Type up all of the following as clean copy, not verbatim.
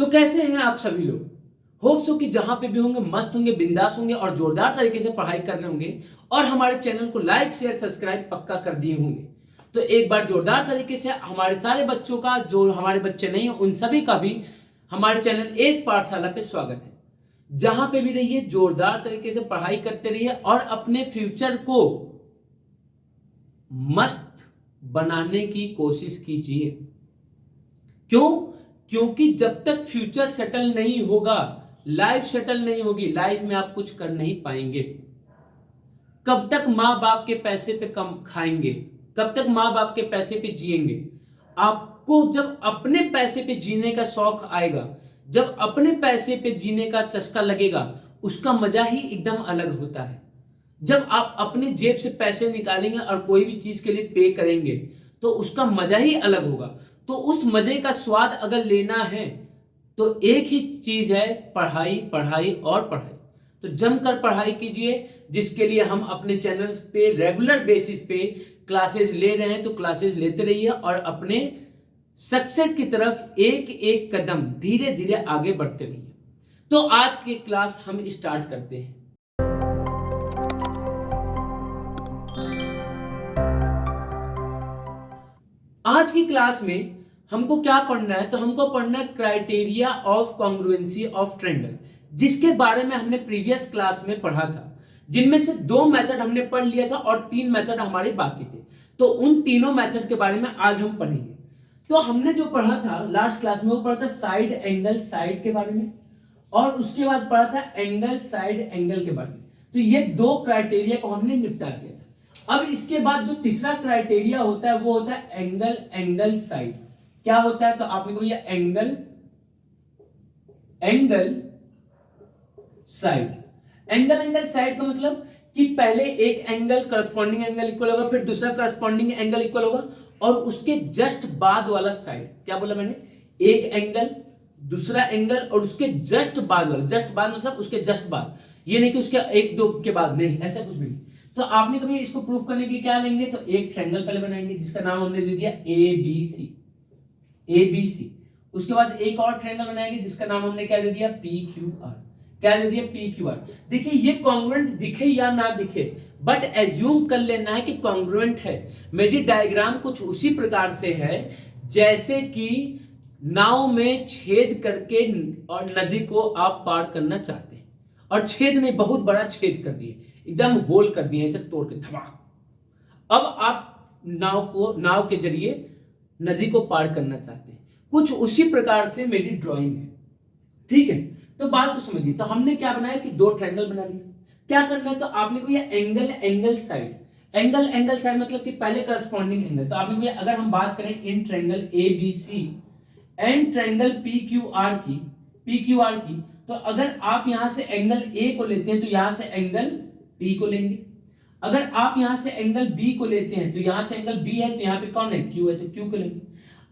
तो कैसे हैं आप सभी लोग? होप्स हो कि जहां पे भी होंगे मस्त होंगे, बिंदास होंगे और जोरदार तरीके से पढ़ाई कर रहे होंगे और हमारे चैनल को लाइक शेयर सब्सक्राइब पक्का कर दिए होंगे। तो एक बार जोरदार तरीके से हमारे सारे बच्चों का, जो हमारे बच्चे नहीं है उन सभी का भी हमारे चैनल एस पाठशाला पे स्वागत है। जहां पे भी रहिए जोरदार तरीके से पढ़ाई करते रहिए और अपने फ्यूचर को मस्त बनाने की कोशिश कीजिए। क्यों? क्योंकि जब तक फ्यूचर सेटल नहीं होगा, लाइफ सेटल नहीं होगी, लाइफ में आप कुछ कर नहीं पाएंगे। कब तक माँ बाप के पैसे पे कम खाएंगे? कब तक माँ बाप के पैसे पे जिएंगे? आपको जब अपने पैसे पे जीने का शौक आएगा, जब अपने पैसे पे जीने का चस्का लगेगा, उसका मजा ही एकदम अलग होता है। जब आप अपने जेब से पैसे निकालेंगे और कोई भी चीज के लिए पे करेंगे तो उसका मजा ही अलग होगा। तो उस मजे का स्वाद अगर लेना है तो एक ही चीज है, पढ़ाई, पढ़ाई और पढ़ाई। तो जमकर पढ़ाई कीजिए, जिसके लिए हम अपने चैनल पे रेगुलर बेसिस पे क्लासेस ले रहे हैं। तो क्लासेस लेते रहिए और अपने सक्सेस की तरफ एक एक कदम धीरे धीरे आगे बढ़ते रहिए। तो आज की क्लास हम स्टार्ट करते हैं। आज की क्लास में हमको क्या पढ़ना है? तो हमको पढ़ना है criteria of congruency of triangle, जिसके बारे में हमने प्रीवियस क्लास में पढ़ा था, जिनमें से 2 मेथड हमने पढ़ लिया था और 3 मेथड हमारे बाकी थे। तो उन तीनों मेथड के बारे में आज हम पढ़ेंगे। तो हमने जो पढ़ा था लास्ट क्लास में, वो पढ़ा था साइड एंगल साइड के बारे में, और उसके बाद पढ़ा था एंगल साइड एंगल के बारे में। तो ये 2 क्राइटेरिया को हमने निपटा दिया था। अब इसके बाद जो तीसरा क्राइटेरिया होता है वो होता है एंगल एंगल साइड। क्या होता है? तो आपने को भैया angle angle side. Angle angle side का मतलब कि पहले एक एंगल करस्पॉन्डिंग एंगल इक्वल होगा, फिर दूसरा करस्पॉन्डिंग एंगल इक्वल होगा, और उसके जस्ट बाद वाला साइड। क्या बोला मैंने? एक एंगल, दूसरा एंगल और उसके जस्ट बाद वाला। जस्ट बाद मतलब उसके जस्ट बाद, ये नहीं कि उसके एक दो के बाद, नहीं, ऐसा कुछ भी नहीं। तो आपने कभी इसको प्रूफ करने के लिए क्या लेंगे? तो एक ट्रायंगल पहले बनाएंगे जिसका नाम हमने दे दिया ए बी सी, ए बी सी। उसके बाद एक और ट्रायंगल बनाएंगे जिसका नाम हमने क्या दे दिया? P Q are. क्या दे दिया? P Q are. देखिए ये कॉन्ग्रुएंट दिखे या ना दिखे, बट एज्यूम कर लेना है कि कॉन्ग्रुएंट है। मेरी डायग्राम कुछ उसी प्रकार से है जैसे कि नाव में छेद करके और नदी को आप पार करना चाहते हैं, और छेद नहीं, बहुत बड़ा छेद कर दिए, एकदम होल कर दिए, ऐसे तोड़ के धमाक। अब आप नाव के जरिए नदी को पार करना चाहते हैं। कुछ उसी प्रकार से मेरी ड्राइंग है, ठीक है? तो बात को समझिए। तो हमने क्या बनाया कि 2 ट्रायंगल बना लिए। क्या करना है? तो आपने को ये angle angle side, angle angle side मतलब कि पहले करस्पॉन्डिंग एंगल। तो आपने को अगर हम बात करें in triangle A B C and triangle P Q R की, तो अगर आप यहां से एंगल ए को लेते हैं तो यहां से एंगल बी को लेंगे। अगर आप यहां से एंगल बी को लेते हैं तो यहां से एंगल बी है, तो यहां पे कौन है? क्यू है, तो क्यू को लेंगे।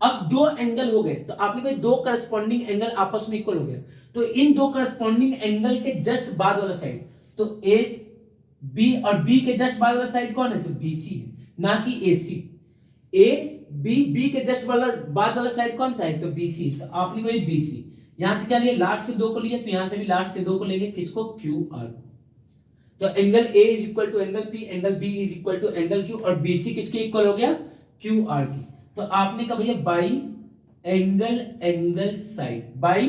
अब 2 एंगल हो गए, तो आपने कहा 2 करस्पॉन्डिंग एंगल आपस में इक्वल हो गया। तो इन 2 करस्पॉन्डिंग एंगल के जस्ट बाद वाला साइड, तो ए बी और बी के जस्ट बाद वाला साइड कौन है? तो बी सी है, ना कि ए सी। ए बी के जस्ट वाला बाद वाला साइड कौन सा है? तो बी सी। तो आपने कहा बी सी, यहां से क्या लिया? लास्ट के 2 को लिया, तो यहां से भी लास्ट के 2 को लेंगे। किसको? Q R. तो angle A is equal to angle P, angle B is equal to angle Q, और बीसी किसके इक्वल हो गया? क्यू आर की। तो आपने कहा भैया by angle angle side, by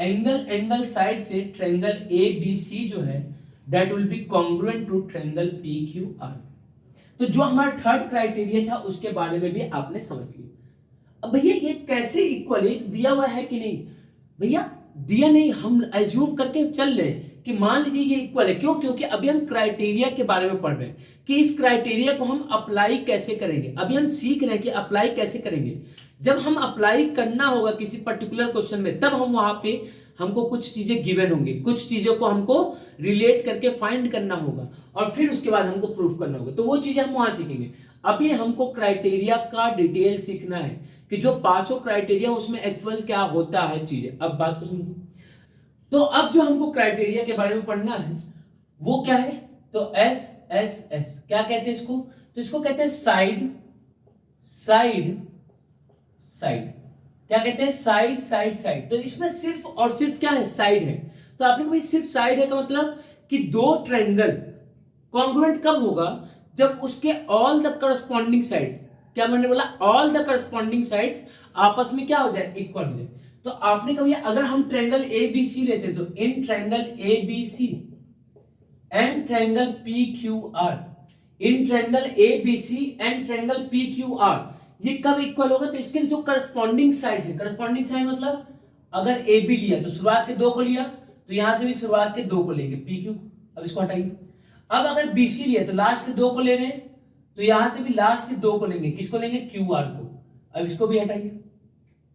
angle angle side से ट्रायंगल ए बी सी जो है that will be congruent to triangle P Q R. तो जो हमारा थर्ड क्राइटेरिया था उसके बारे में भी आपने समझ लिया। अब भैया ये कैसे इक्वल है? दिया हुआ है कि नहीं? भैया दिया नहीं, हम एज्यूम करके चल रहे हैं कि मान लीजिए ये इक्वल है। क्यों? क्योंकि अभी हम क्राइटेरिया के बारे में पढ़ रहे हैं कि इस क्राइटेरिया को हम अप्लाई कैसे करेंगे। अभी हम सीख रहे हैं कि अप्लाई कैसे करेंगे। जब हम अप्लाई करना होगा किसी पर्टिकुलर क्वेश्चन में, तब हम वहां पे हमको कुछ चीजें गिवन होंगी, कुछ चीजों को हमको रिलेट करके फाइंड करना होगा, और फिर उसके बाद हमको प्रूफ करना होगा। तो वो चीजें हम वहां सीखेंगे। अभी हमको क्राइटेरिया का डिटेल सीखना है कि जो 5 क्राइटेरिया उसमें एक्चुअल क्या होता है चीजें। अब बात को समझिए। तो अब जो हमको क्राइटेरिया के बारे में पढ़ना है वो क्या है? तो एस एस एस क्या कहते हैं इसको? तो इसको कहते हैं साइड साइड साइड, क्या कहते हैं, साइड साइड साइड। तो इसमें सिर्फ और सिर्फ क्या है, साइड है। तो आपने भाई सिर्फ साइड है का मतलब कि दो ट्रायंगल कॉन्ग्रुएंट कब होगा, जब उसके ऑल द करस्पॉन्डिंग साइड्स, क्या मैंने बोला, ऑल द करस्पॉन्डिंग साइड्स आपस में क्या हो जाए, इक्वल हो जाए। तो आपने कभी अगर हम ट्रायंगल ए बी सी लेते तो in triangle A B C and triangle P Q R, in triangle A B C and triangle P Q R, ये कब इक्वल होगा, तो इसके जो करस्पॉन्डिंग साइड है, करस्पॉन्डिंग साइड मतलब अगर ए बी लिया तो शुरुआत के दो को लिया, तो यहां से भी शुरुआत के दो को लेंगे पी क्यू, अब इसको हटाइए। अब अगर बी सी लिया तो लास्ट के दो को ले रहे हैं, तो यहां से भी लास्ट के दो को लेंगे, किसको लेंगे, क्यू आर को। अब इसको भी हटाइए,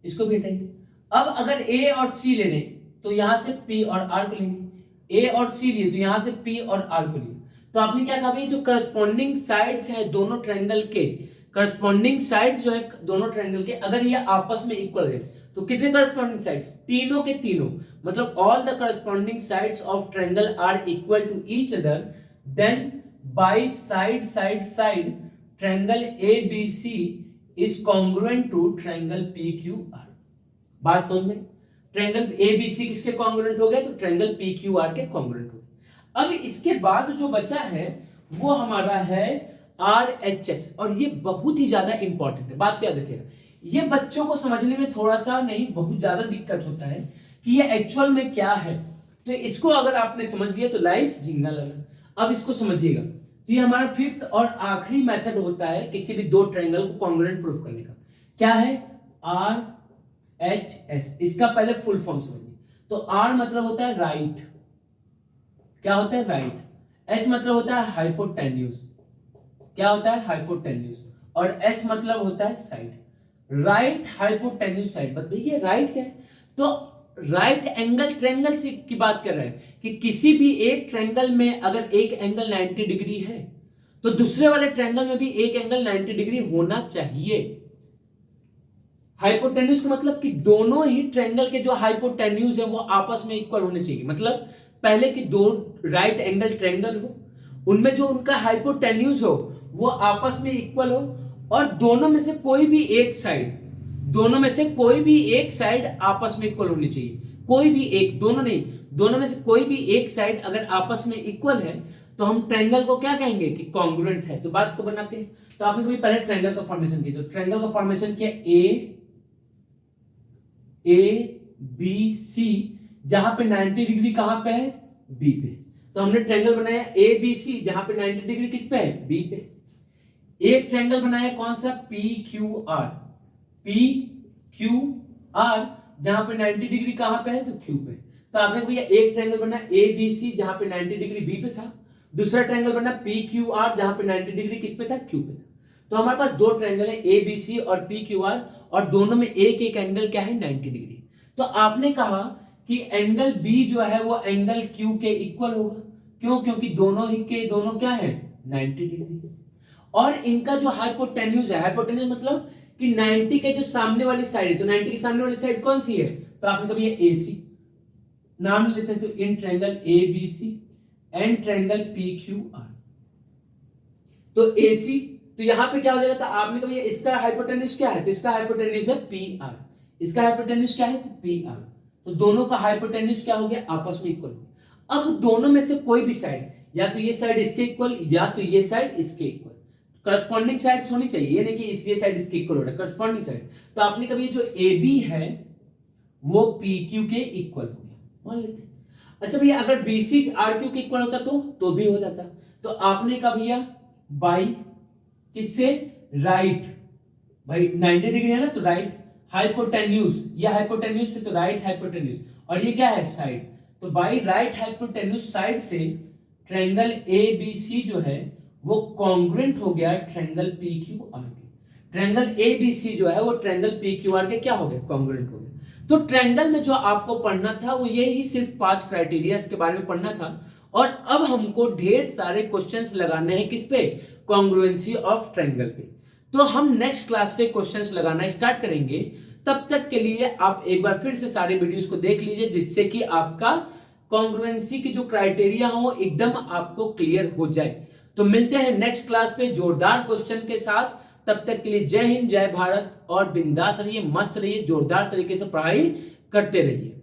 इसको भी हटाइए। अब अगर ए और सी ले रहे तो यहां से पी और आर को लेंगे, ए और सी लिए तो यहां से पी और आर को लिए। तो आपने क्या कहा भाई, जो करस्पॉन्डिंग साइड्स है दोनों ट्रायंगल के, करस्पॉन्डिंग साइड्स जो है दोनों ट्रायंगल के, अगर ये आपस में इक्वल है तो कितने करस्पॉन्डिंग साइड्स, तीनों के तीनों, मतलब all the corresponding sides of triangle are equal to each other, then by side side side triangle A B C is congruent to triangle P Q R. बात समझ में, ट्रायंगल ए बी सी किसके congruent हो गए, तो triangle P Q are के congruent हो गए। अब इसके बाद जो बचा है वो हमारा है आर एच एस, और ये बहुत ही ज्यादा इंपॉर्टेंट है, बात याद रखिएगा। ये बच्चों को समझने में थोड़ा सा नहीं, बहुत ज्यादा दिक्कत होता है कि ये एक्चुअल में क्या है। तो इसको अगर आपने समझ लिया तो लाइफ झींगा लगा। अब इसको समझिएगा, तो ये हमारा फिफ्थ और आखिरी मेथड होता है किसी भी दो ट्रायंगल को कॉन्ग्रुएंट प्रूफ करने का। क्या है, आर एच एस। इसका पहले फुल फॉर्म समझिए। तो आर मतलब होता है राइट, क्या होता है, राइट। एच मतलब होता है हाइपोटेन्यूज, क्या होता है, हाइपोटेन्यूज। और एस मतलब होता है साइड, राइट हाइपोटेन्यूज साइड। बताइए राइट क्या है, तो राइट एंगल ट्रायंगल से की बात कर रहे हैं कि किसी भी एक ट्रायंगल में अगर एक एंगल 90 डिग्री है तो दूसरे वाले ट्रायंगल में भी एक एंगल 90 डिग्री होना चाहिए। हाइपोटेन्यूज का मतलब कि दोनों ही ट्रायंगल के जो हाइपोटेन्यूज है वो आपस में इक्वल होने चाहिए। मतलब पहले कि दो राइट एंगल ट्रायंगल हो, उनमें जो उनका हाइपोटेन्यूज हो वो आपस में इक्वल हो, और दोनों में से कोई भी एक साइड, दोनों में से कोई भी एक साइड आपस में इक्वल होनी चाहिए। कोई भी एक, दोनों नहीं, दोनों में से कोई भी एक साइड अगर आपस में इक्वल है तो हम ट्रायंगल को क्या कहेंगे कि कॉन्ग्रुएंट है। तो बात को बनाते हैं। तो आपने कभी पहले ट्रायंगल का फॉर्मेशन किया, तो ट्रायंगल का फॉर्मेशन किया ए बी सी, जहां पे 90 डिग्री कहां पे है, बी पे। तो हमने ट्रायंगल बनाया ए बी सी जहां पे 90 डिग्री किस पे है, बी पे। एक ट्रायंगल बनाया कौन सा, P Q are, P Q are जहां पे 90 डिग्री कहां पे है, तो क्यू पे। तो आपने भैया एक ट्रायंगल बना ए बी सी जहां पे 90 डिग्री बी पे था, दूसरा ट्रायंगल बना पी क्यू आर जहां पे 90 डिग्री किस पे था, क्यू पे था। तो हमारे पास दो ट्रायंगल है ए बी सी और पी क्यू आर, और दोनों में एक एक एंगल क्या है, 90 डिग्री। तो आपने कहा कि एंगल बी जो है वो एंगल क्यू के इक्वल होगा, क्यों, क्योंकि दोनों ही के दोनों क्या है, 90 डिग्री। और इनका जो हाइपोटेन्यूज है, हाइपोटेन्यूज मतलब कि 90 के जो सामने वाली साइड है, तो 90 की सामने वाली साइड कौन सी है, तो आपने कभी ये AC नाम लेते हैं। तो in triangle ABC and triangle PQR, तो AC, तो यहां पे क्या हो जाएगा, तो आपने कभी इसका हाइपोटेन्यूज क्या है, तो इसका हाइपोटेन्यूज है PR, इसका हाइपोटेन्यूज क्या है, तो PR। तो दोनों का हाइपोटेन्यूज क्या हो गया, आपस में इक्वल। अब दोनों में से कोई भी साइड, या तो ये साइड इसके इक्वल या तो ये साइड इसके इक्वल, करस्पॉन्डिंग साइड्स होनी चाहिए, ये नहीं कि ये साइड इसके इक्वल हो रहा है, करस्पॉन्डिंग साइड। तो आपने कभी जो AB है वो PQ के इक्वल हो गया, मान लेते हैं। अच्छा भैया अगर BC RQ के इक्वल होता तो भी हो जाता। तो आपने कहा भैया बाई किससे, राइट, भाई 90 डिग्री है ना, तो राइट हाइपोटेन्यूज, ये हाइपोटेन्यूज से तो राइट हाइपोटेन्यूज, और ये क्या है, साइड। तो बाई राइट हाइपोटेन्यूज साइड से ट्रायंगल ABC जो है वो कॉन्ग्रुएंट हो गया ट्रायंगल PQR के। ट्रायंगल ABC जो है वो ट्रायंगल PQR के क्या हो गया, कॉन्ग्रुएंट हो गया। तो ट्रायंगल में जो आपको पढ़ना था वो यही सिर्फ 5 क्राइटेरिया के बारे में पढ़ना था, और अब हमको ढेर सारे क्वेश्चंस लगाने हैं किस पे, कॉन्ग्रुएंसी ऑफ ट्रायंगल पे। तो हम नेक्स्ट क्लास से क्वेश्चंस लगाना स्टार्ट करेंगे। तब तक के लिए आप एक बार फिर से सारे वीडियोस को देख लीजिए, जिससे कि आपका कॉन्ग्रुएंसी की जो क्राइटेरिया हो एकदम आपको क्लियर हो जाए। तो मिलते हैं नेक्स्ट क्लास पे जोरदार क्वेश्चन के साथ। तब तक के लिए जय हिंद, जय भारत, और बिंदास रहिए, मस्त रहिए, जोरदार तरीके से पढ़ाई करते रहिए।